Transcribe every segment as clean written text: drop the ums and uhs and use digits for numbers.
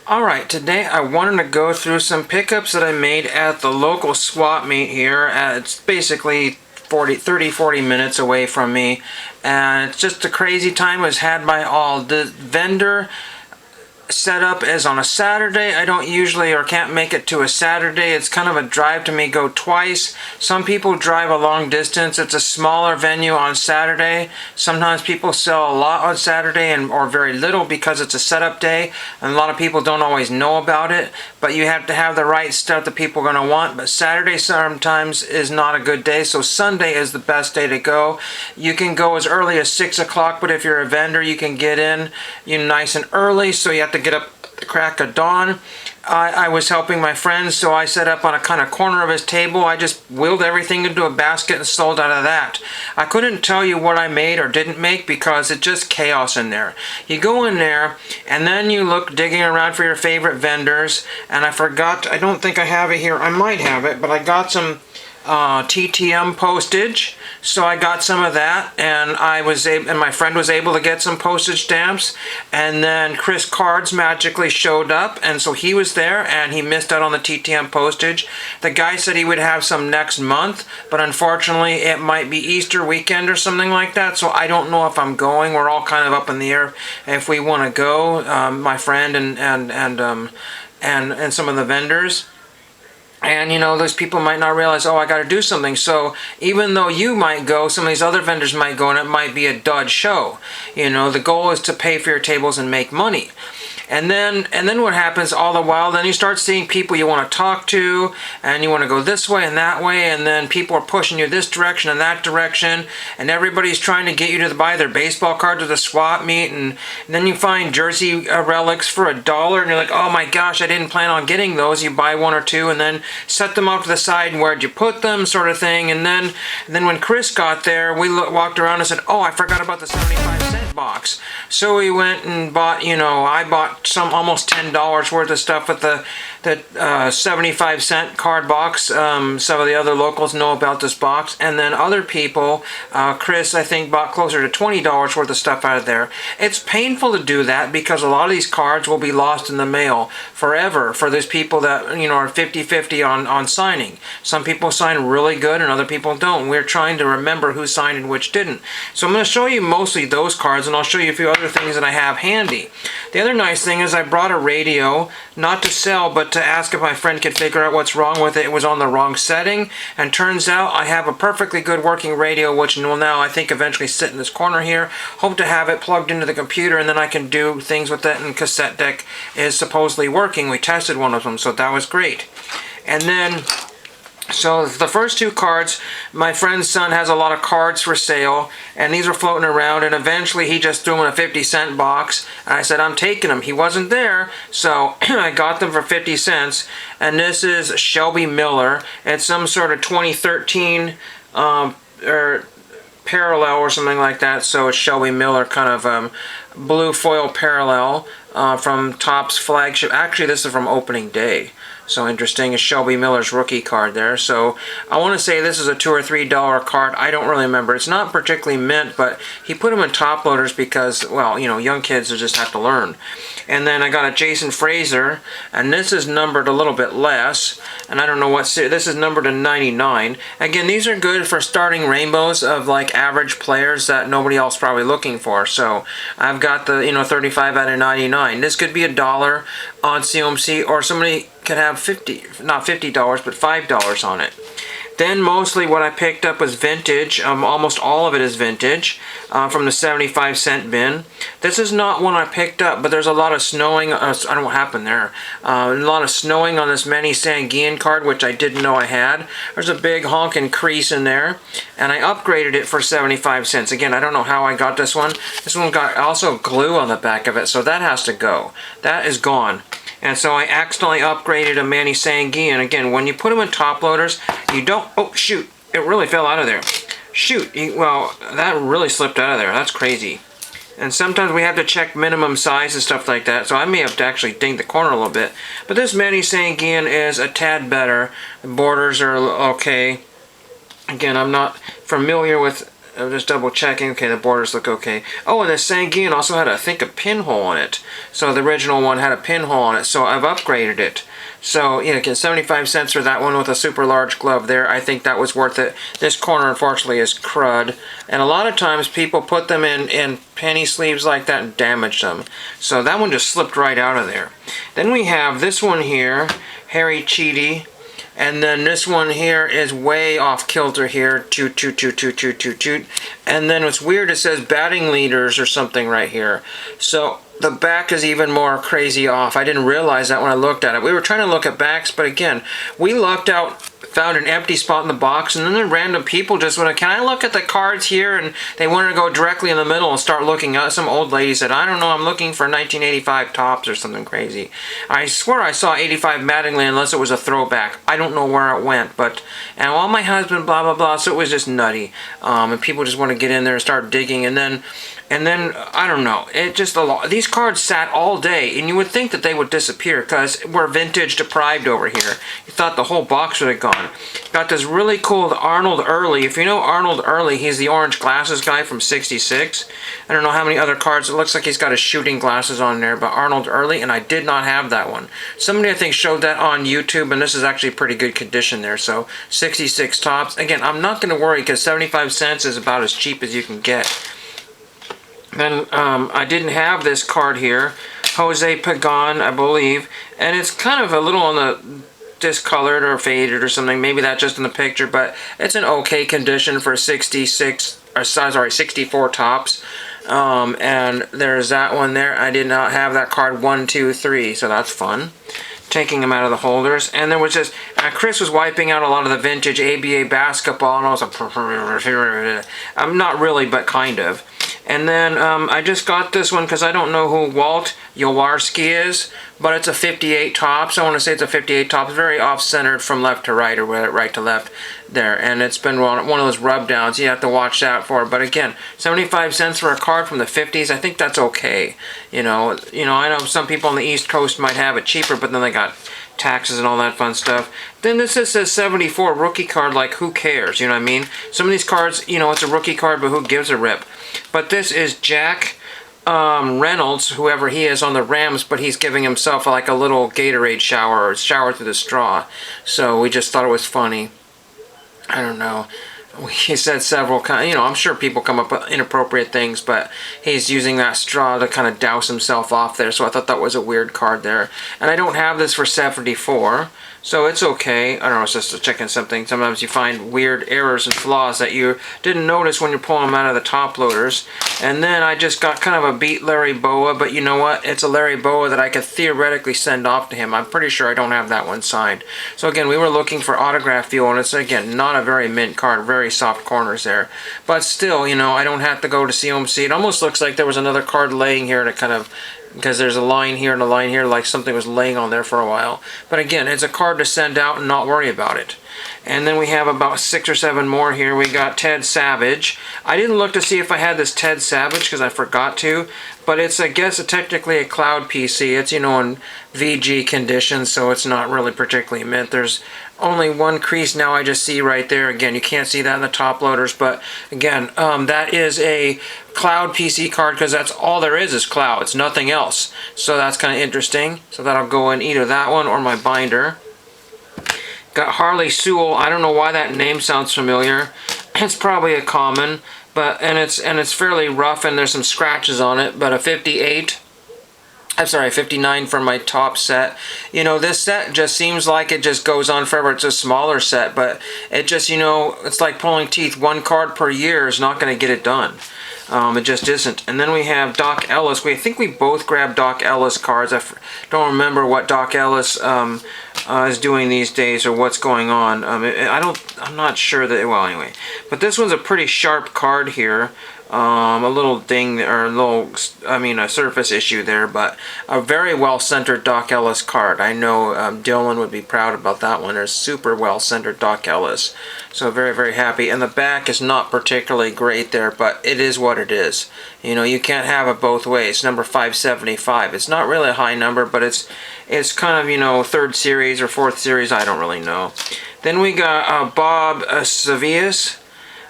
Alright, today I wanted to go through some pickups that I made at the local swap meet here. It's basically 40 minutes away from me, and it's just a crazy time it was had by all. The vendor set up as on a Saturday. I don't usually or can't make it to a Saturday. It's kind of a drive to me, go twice. Some people drive a long distance. It's a smaller venue on Saturday. Sometimes people sell a lot on Saturday or very little because it's a setup day, and a lot of people don't always know about it, but you have to have the right stuff that people are going to want. But Saturday sometimes is not a good day, so Sunday is the best day to go. You can go as early as 6 o'clock, but if you're a vendor, you can get in nice and early, so you have to get up at the crack of dawn. I was helping my friend, so I set up on a kind of corner of his table. I just wheeled everything into a basket and sold out of that. I couldn't tell you what I made or didn't make because it's just chaos in there. You go in there and then you look digging around for your favorite vendors, and I don't think I have it here. I might have it, but I got some TTM postage, so I got some of that, and my friend was able to get some postage stamps, and then Chris Cards magically showed up, and so he was there, and he missed out on the TTM postage. The guy said he would have some next month, but unfortunately it might be Easter weekend or something like that, so I don't know if I'm going. We're all kind of up in the air if we want to go, my friend and some of the vendors. And those people might not realize, oh, I got to do something. So even though you might go, some of these other vendors might go, and it might be a dud show. The goal is to pay for your tables and make money. And then what happens all the while, then you start seeing people you want to talk to, and you want to go this way and that way, and then people are pushing you this direction and that direction, and everybody's trying to get you to buy their baseball card to the swap meet, and then you find jersey relics for $1, and you're like, oh my gosh, I didn't plan on getting those. You buy one or two and then set them off to the side, and where'd you put them, sort of thing. And then when Chris got there, we walked around and said, oh, I forgot about the 75-cent box. So we went and bought, I bought some almost $10 worth of stuff with the 75-cent card box. Some of the other locals know about this box, and then other people, Chris I think bought closer to $20 worth of stuff out of there. It's painful to do that because a lot of these cards will be lost in the mail forever for those people that are 50-50 on signing. Some people sign really good and other people don't. We're trying to remember who signed and which didn't. So I'm going to show you mostly those cards, and I'll show you a few other things that I have handy. The other nice thing is I brought a radio, not to sell, but to ask if my friend could figure out what's wrong with it. It was on the wrong setting, and turns out I have a perfectly good working radio, which will now I think eventually sit in this corner here. Hope to have it plugged into the computer, and then I can do things with it, and cassette deck is supposedly working. We tested one of them, so that was great. And then so the first two cards, my friend's son has a lot of cards for sale, and these were floating around, and eventually he just threw them in a 50-cent box, and I said, I'm taking them. He wasn't there, so I got them for 50 cents, and this is Shelby Miller. It's some sort of 2013 or parallel or something like that, so it's Shelby Miller, kind of blue foil parallel from Topps flagship. Actually, this is from opening day. So interesting, is Shelby Miller's rookie card there. So I want to say this is a $2 or $3 card. I don't really remember. It's not particularly mint, but he put them in top loaders because, well, young kids just have to learn. And then I got a Jason Frazier, and this is numbered a little bit less, and I don't know what series. This is numbered to 99. Again, these are good for starting rainbows of like average players that nobody else probably looking for. So I've got the 35 out of 99. This could be $1 on COMC, or somebody could have not $50, but $5 on it. Then mostly what I picked up was vintage. Almost all of it is vintage from the 75-cent bin. This is not one I picked up, but there's a lot of snowing. I don't know what happened there. A lot of snowing on this Manny Sanguillen card, which I didn't know I had. There's a big honking crease in there, and I upgraded it for 75 cents. Again, I don't know how I got this one. This one got also glue on the back of it, so that has to go. That is gone. And so I accidentally upgraded a Manny Sanguillen. Again, when you put them in top loaders, you don't... Oh, shoot. It really fell out of there. Shoot. Well, that really slipped out of there. That's crazy. And sometimes we have to check minimum size and stuff like that. So I may have to actually ding the corner a little bit. But this Manny Sanguillen is a tad better. The borders are okay. Again, I'm not familiar with I'm just double checking. Okay, the borders look okay. Oh, and the Sanguine also had, I think, a pinhole on it. So the original one had a pinhole on it, so I've upgraded it. So, you know, get 75 cents for that one with a super large glove there. I think that was worth it. This corner, unfortunately, is crud. And a lot of times people put them in penny sleeves like that and damage them. So that one just slipped right out of there. Then we have this one here, Harry Cheedy. And then this one here is way off kilter here. Toot, toot, toot, toot, toot, toot, toot. And then what's weird, it says batting leaders or something right here. So the back is even more crazy off. I didn't realize that when I looked at it. We were trying to look at backs, but again, we lucked out, found an empty spot in the box, and then the random people just went, can I look at the cards here? And they wanted to go directly in the middle and start looking at. Some old lady said, I don't know, I'm looking for 1985 tops or something crazy. I swear I saw 85 Mattingly unless it was a throwback. I don't know where it went, but, and while my husband, blah, blah, blah, so it was just nutty. And people just want to get in there and start digging, and then I don't know, it just a lot. These cards sat all day, and you would think that they would disappear because we're vintage deprived over here. You thought the whole box would have gone. Got this really cool Arnold Early. If you know Arnold Early, he's the orange glasses guy from '66. I don't know how many other cards. It looks like he's got his shooting glasses on there, but Arnold Early, and I did not have that one. Somebody, I think, showed that on YouTube, and this is actually pretty good condition there. So 66 tops. Again, I'm not going to worry because 75 cents is about as cheap as you can get. Then I didn't have this card here, Jose Pagan, I believe, and it's kind of a little on the discolored or faded or something. Maybe that's just in the picture, but it's an okay condition for 64 tops. And there's that one there. I did not have that card 1, 2, 3, so that's fun. Taking them out of the holders, and there was just Chris was wiping out a lot of the vintage ABA basketball, and I was like, I'm not really, but kind of. And then I just got this one because I don't know who Walt Jaworski is, but it's a 58 tops. I want to say it's a 58 tops, very off-centered from left to right or right to left there. And it's been one of those rub downs. You have to watch out for. But again, 75 cents for a card from the 50s, I think that's okay. You know, I know some people on the East Coast might have it cheaper, but then they got taxes and all that fun stuff. Then this just says 74 rookie card, like who cares, you know what I mean? Some of these cards, you know, it's a rookie card, but who gives a rip? But this is Jack Reynolds, whoever he is on the Rams, but he's giving himself like a little Gatorade shower, or shower through the straw. So we just thought it was funny. I don't know. He said several kind, you know, I'm sure people come up with inappropriate things, but he's using that straw to kind of douse himself off there, so I thought that was a weird card there. And I don't have this for 74, so it's okay. I don't know, it's just checking something. Sometimes you find weird errors and flaws that you didn't notice when you're pulling them out of the top loaders. And then I just got kind of a beat Larry Boa, but you know what? It's a Larry Boa that I could theoretically send off to him. I'm pretty sure I don't have that one signed. So again, we were looking for autograph feel, and it's again not a very mint card, very soft corners there. But still, you know, I don't have to go to CMC. It almost looks like there was another card laying here to kind of, because there's a line here and a line here, like something was laying on there for a while. But again, it's a card to send out and not worry about it. And then we have about 6 or 7 more here. We got Ted Savage. I didn't look to see if I had this Ted Savage because I forgot to, but it's, I guess, technically a cloud PC. It's, you know, in VG condition, so it's not really particularly mint. There's only one crease now I just see right there. Again, you can't see that in the top loaders, but again, that is a cloud PC card because that's all there is cloud. It's nothing else. So that's kind of interesting. So that'll go in either that one or my binder. Got Harley Sewell. I don't know why that name sounds familiar. It's probably a common, but and it's fairly rough and there's some scratches on it. But a 58. I'm sorry, 59 for my top set. You know, this set just seems like it just goes on forever. It's a smaller set, but it just, you know, it's like pulling teeth. One card per year is not going to get it done. It just isn't. And then we have Doc Ellis. I think we both grabbed Doc Ellis cards. I don't remember what Doc Ellis is doing these days or what's going on. I'm not sure that. Well, anyway, but this one's a pretty sharp card here. A little ding or a little, a surface issue there, but a very well-centered Doc Ellis card. I know Dylan would be proud about that one. There's super well-centered Doc Ellis. So very, very happy. And the back is not particularly great there, but it is what it is. You know, you can't have it both ways. Number 575. It's not really a high number, but it's kind of, you know, 3rd series or 4th series. I don't really know. Then we got Bob Savias.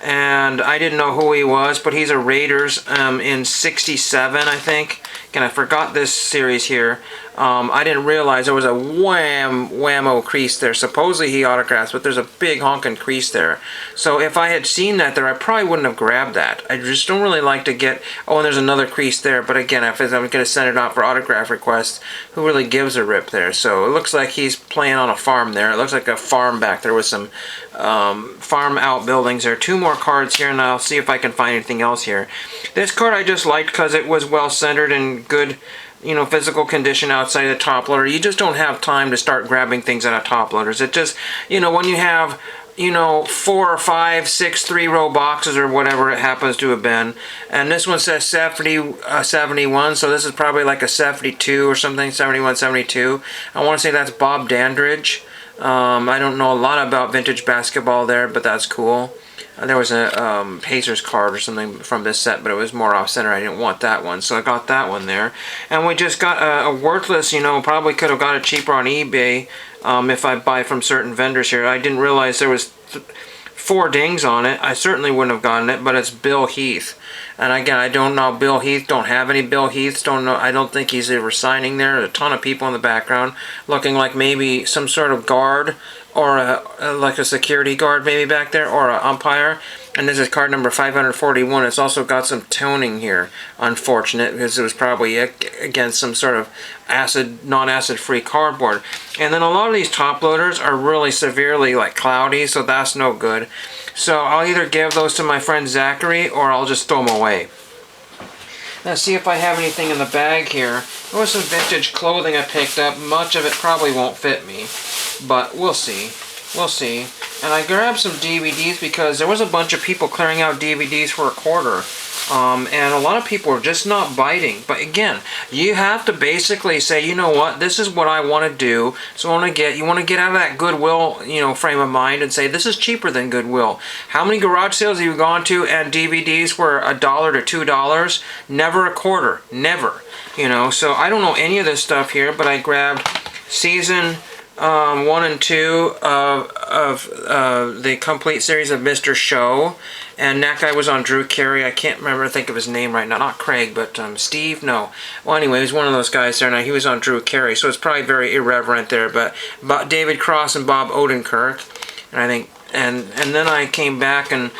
and I didn't know who he was, but he's a Raiders in 67, I think. Again, I forgot this series here. I didn't realize there was a whammo crease there. Supposedly he autographs, but there's a big honking crease there. So if I had seen that there, I probably wouldn't have grabbed that. I just don't really like to get, oh, and there's another crease there. But again, if I'm going to send it out for autograph requests, who really gives a rip there? So it looks like he's playing on a farm there. It looks like a farm back there with some farm outbuildings. There are 2 more cards here, and I'll see if I can find anything else here. This card I just liked because it was well centered and good, you know, physical condition outside the top loader. You just don't have time to start grabbing things out of top loaders. It just, you know, when you have, you know, 4 or 5, 6 3-row boxes or whatever it happens to have been, and this one says 71, so this is probably like a 72 or something, 71, 72. I want to say that's Bob Dandridge. I don't know a lot about vintage basketball there, but that's cool. There was a Pacers card or something from this set, but it was more off-center. I didn't want that one, so I got that one there. And we just got a worthless, you know, probably could have got it cheaper on eBay if I buy from certain vendors here. I didn't realize there was 4 dings on it. I certainly wouldn't have gotten it, but it's Bill Heath. And again, I don't know Bill Heath, don't have any Bill Heaths, don't know, I don't think he's ever signing there. There's a ton of people in the background looking like maybe some sort of guard or like a security guard maybe back there, or an umpire. And this is card number 541. It's also got some toning here, unfortunate, because it was probably against some sort of non-acid free cardboard. And then a lot of these top loaders are really severely like cloudy, so that's no good. So I'll either give those to my friend Zachary, or I'll just throw them away. Let's see if I have anything in the bag here. There was some vintage clothing I picked up. Much of it probably won't fit me, but we'll see. We'll see. And I grabbed some DVDs because there was a bunch of people clearing out DVDs for $1. And a lot of people are just not biting. But again, you have to basically say, you know what, this is what I want to do. So you want to get out of that Goodwill, you know, frame of mind and say, this is cheaper than Goodwill. How many garage sales have you gone to and DVDs were $1 to $2? Never $0.25. Never. You know, so I don't know any of this stuff here, but I grabbed season 1 and 2 of the complete series of Mr. Show, and that guy was on Drew Carey. I can't think of his name right now. Not Craig, but Steve? No. Well, anyway, he was one of those guys there. Now, he was on Drew Carey, so it's probably very irreverent there, but David Cross and Bob Odenkirk, and I think, and then I came back and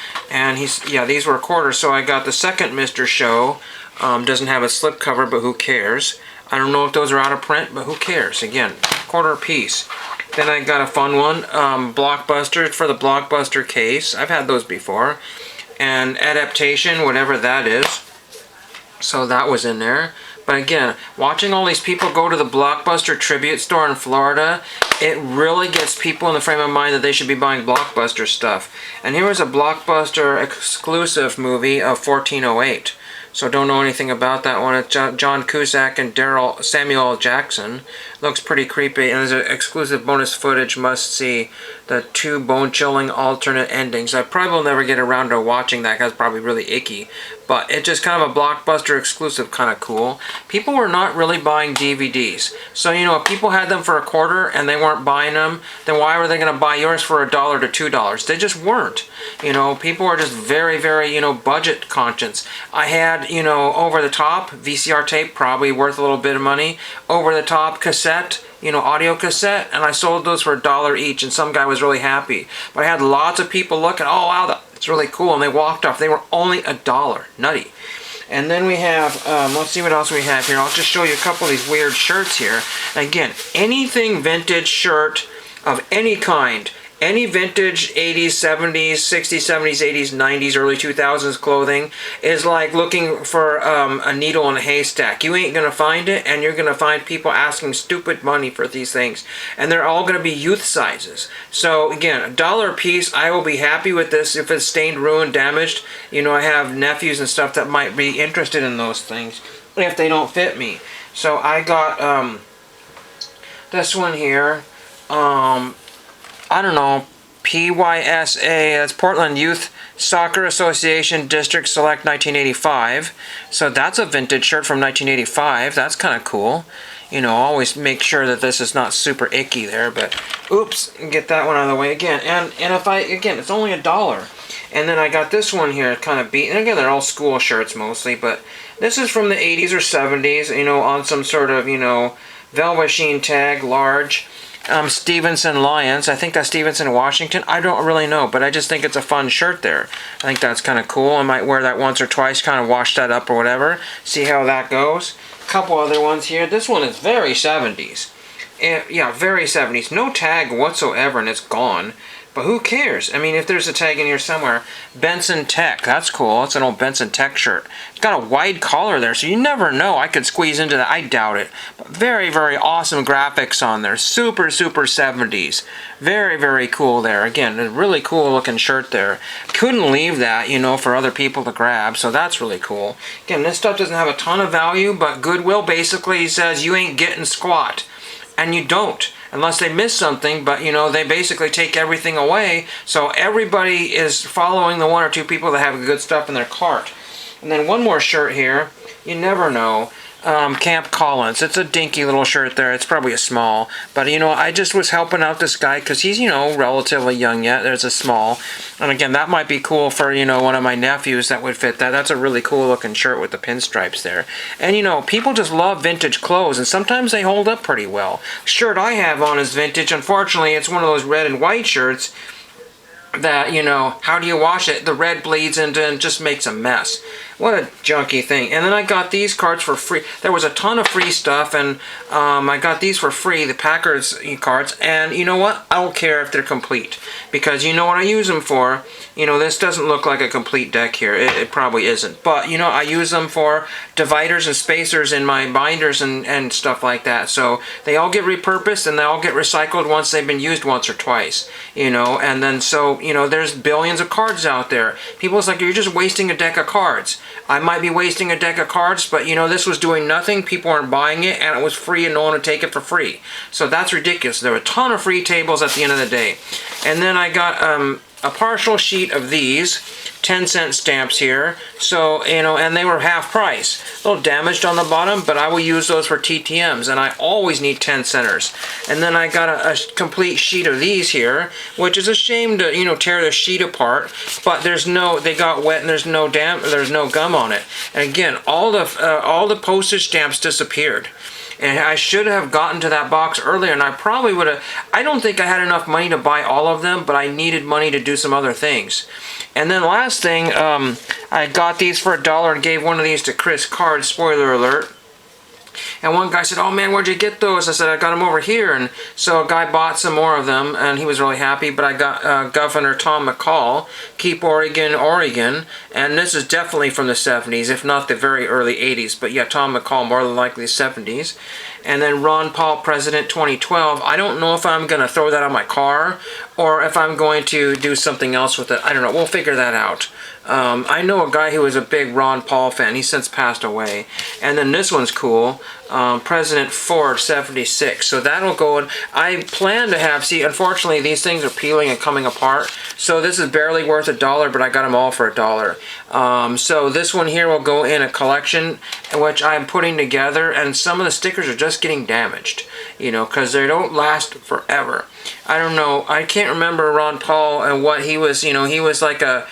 these were $0.25, so I got the second Mr. Show. Doesn't have a slipcover, but who cares? I don't know if those are out of print, but who cares? Again, $0.25 a piece. Then I got a fun one, Blockbuster, for the Blockbuster case. I've had those before. And Adaptation, whatever that is. So that was in there. But again, watching all these people go to the Blockbuster tribute store in Florida, it really gets people in the frame of mind that they should be buying Blockbuster stuff. And here was a Blockbuster exclusive movie of 1408. So don't know anything about that one. It's John Cusack and Samuel L. Jackson. Looks pretty creepy. And there's an exclusive bonus footage must see. The 2 bone-chilling alternate endings. I probably will never get around to watching that because it's probably really icky. But it's just kind of a Blockbuster exclusive, kind of cool. People were not really buying DVDs. So, you know, if people had them for $0.25 and they weren't buying them, then why were they going to buy yours for $1 to $2? They just weren't. You know, people are just very, very, you know, budget conscious. I had, you know, over-the-top VCR tape, probably worth a little bit of money. Over-the-top cassette, you know, audio cassette, and I sold those for $1 each, and some guy was really happy. But I had lots of people looking, oh wow, it's really cool, and they walked off. They were only $1. Nutty. And then we have, let's see what else we have here. I'll just show you a couple of these weird shirts here. Again, anything vintage shirt of any kind, any vintage 80s, 70s, 60s, 70s, 80s, 90s, early 2000s clothing is like looking for a needle in a haystack. You ain't going to find it, and you're going to find people asking stupid money for these things. And they're all going to be youth sizes. So again, $1 a piece, I will be happy with this if it's stained, ruined, damaged. You know, I have nephews and stuff that might be interested in those things if they don't fit me. So I got this one here. I don't know, PYSA, that's Portland Youth Soccer Association District Select 1985. So that's a vintage shirt from 1985. That's kind of cool. You know, always make sure that this is not super icky there, but oops, get that one out of the way again. And if again, it's only $1. And then I got this one here, kind of beat. And again, they're all school shirts mostly, but this is from the 80s or 70s, you know, on some sort of, you know, velvet sheen tag, large. Stevenson Lions. I think that's Stevenson, Washington. I don't really know, but I just think it's a fun shirt there. I think that's kind of cool. I might wear that once or twice, kind of wash that up or whatever. See how that goes. A couple other ones here. This one is very 70s. Yeah, very 70s. No tag whatsoever, and it's gone. But who cares? I mean, if there's a tag in here somewhere. Benson Tech. That's cool. It's an old Benson Tech shirt. It's got a wide collar there, so you never know. I could squeeze into that. I doubt it. But very, very awesome graphics on there. Super, super 70s. Very, very cool there. Again, a really cool looking shirt there. Couldn't leave that, you know, for other people to grab, so that's really cool. Again, this stuff doesn't have a ton of value, but Goodwill basically says you ain't getting squat. And you don't, unless they miss something, but you know, they basically take everything away, so everybody is following the one or two people that have good stuff in their cart. And then one more shirt here, you never know. Camp Collins. It's a dinky little shirt there. It's probably a small. But, you know, I just was helping out this guy because he's, you know, relatively young yet. There's a small. And again, that might be cool for, you know, one of my nephews that would fit that. That's a really cool looking shirt with the pinstripes there. And, you know, people just love vintage clothes, and sometimes they hold up pretty well. Shirt I have on is vintage. Unfortunately, it's one of those red and white shirts that, you know, how do you wash it? The red bleeds into and just makes a mess. What a junky thing. And then I got these cards for free. There was a ton of free stuff, and I got these for free, the Packard's cards. And you know what? I don't care if they're complete, because you know what I use them for. You know, this doesn't look like a complete deck here. It probably isn't. But, you know, I use them for dividers and spacers in my binders and stuff like that. So they all get repurposed, and they all get recycled once they've been used once or twice. You know, and then so, you know, there's billions of cards out there. People's like, you're just wasting a deck of cards. I might be wasting a deck of cards, but, you know, this was doing nothing. People aren't buying it, and it was free, and no one would take it for free. So that's ridiculous. There were a ton of free tables at the end of the day. And then I got a partial sheet of these 10-cent stamps here, so, you know, and they were half price. A little damaged on the bottom, but I will use those for TTMs, and I always need 10-centers. And then I got a complete sheet of these here, which is a shame to, you know, tear the sheet apart, but there's no, they got wet and there's no gum on it. And again, all the postage stamps disappeared. And I should have gotten to that box earlier, and I probably would have. I don't think I had enough money to buy all of them, but I needed money to do some other things. And then last thing, I got these for $1 and gave one of these to Chris Card, spoiler alert. And one guy said, oh man, where'd you get those? I said, I got them over here. And so a guy bought some more of them, and he was really happy. But I got Governor Tom McCall, Keep Oregon, Oregon. And this is definitely from the 70s, if not the very early 80s. But yeah, Tom McCall, more than likely 70s. And then Ron Paul, President 2012. I don't know if I'm going to throw that on my car or if I'm going to do something else with it. I don't know. We'll figure that out. I know a guy who was a big Ron Paul fan. He's since passed away. And then this one's cool. President Ford, 76. So that'll go in. I plan to have, see, unfortunately, these things are peeling and coming apart. So this is barely worth $1, but I got them all for $1. So this one here will go in a collection, which I'm putting together. And some of the stickers are just getting damaged, you know, because they don't last forever. I don't know. I can't remember Ron Paul and what he was, you know, he was like a,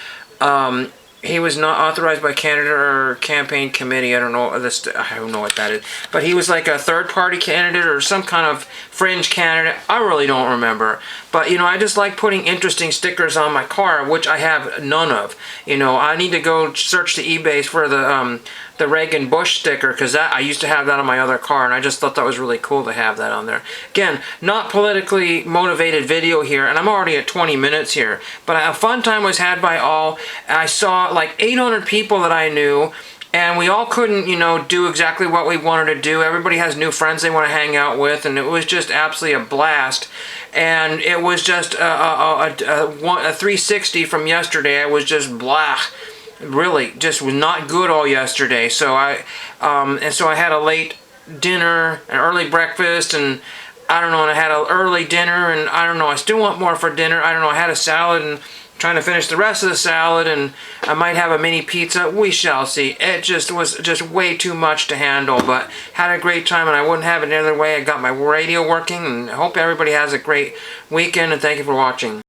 he was not authorized by Canada or campaign committee. I don't know this. I don't know what that is. But he was like a third-party candidate or some kind of fringe candidate. I really don't remember. But you know, I just like putting interesting stickers on my car, which I have none of. You know, I need to go search the eBay for the Reagan Bush sticker, because that I used to have that on my other car, and I just thought that was really cool to have that on there. Again, not politically motivated video here, and I'm already at 20 minutes here, but a fun time was had by all. I saw like 800 people that I knew, and we all couldn't, you know, do exactly what we wanted to do. Everybody has new friends they want to hang out with, and it was just absolutely a blast. And it was just a 360 from yesterday. I was just blah. Really, just was not good all yesterday. So I had a late dinner, an early breakfast, and I don't know, and I had an early dinner, and I don't know, I still want more for dinner. I don't know, I had a salad and trying to finish the rest of the salad, and I might have a mini pizza. We shall see. It just was just way too much to handle, but had a great time, and I wouldn't have it any other way. I got my radio working, and I hope everybody has a great weekend, and thank you for watching.